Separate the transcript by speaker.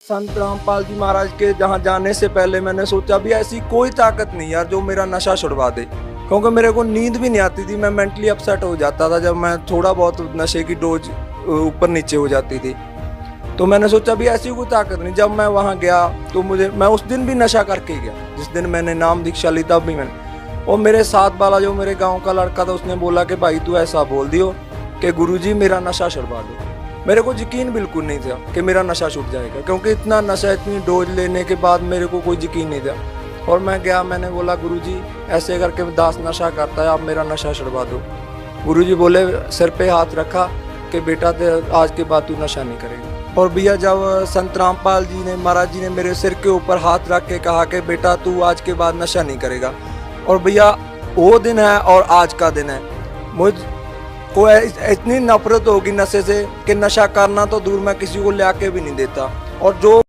Speaker 1: संत रामपाल जी महाराज के जहाँ जाने से पहले मैंने सोचा भी ऐसी कोई ताकत नहीं यार जो मेरा नशा छुड़वा दे, क्योंकि मेरे को नींद भी नहीं आती थी। मैं मेंटली अपसेट हो जाता था जब मैं थोड़ा बहुत नशे की डोज ऊपर नीचे हो जाती थी। तो मैंने सोचा भी ऐसी कोई ताकत नहीं। जब मैं वहाँ गया तो मैं उस दिन भी नशा करके ही गया, जिस दिन मैंने नाम दीक्षा ली तब भी मैंने। और मेरे साथ वाला जो मेरे गाँव का लड़का था उसने बोला कि भाई तू ऐसा बोल दियो कि गुरुजी मेरा नशा छुड़वा दो। मेरे को यकीन बिल्कुल नहीं था कि मेरा नशा छूट जाएगा, क्योंकि इतना नशा इतनी डोज लेने के बाद मेरे को कोई यकीन नहीं था। और मैं गया, मैंने बोला गुरुजी ऐसे करके दास नशा करता है, आप मेरा नशा छुड़वा दो। गुरुजी बोले, सिर पे हाथ रखा कि बेटा आज के बाद तू नशा नहीं करेगा। और भैया जब संत रामपाल जी ने महाराज जी ने मेरे सिर के ऊपर हाथ रख के कहा कि बेटा तू आज के बाद नशा नहीं करेगा, और भैया वो दिन है और आज का दिन है, मुझ को इतनी नफरत होगी नशे से कि नशा करना तो दूर, मैं किसी को ले आके भी नहीं देता। और जो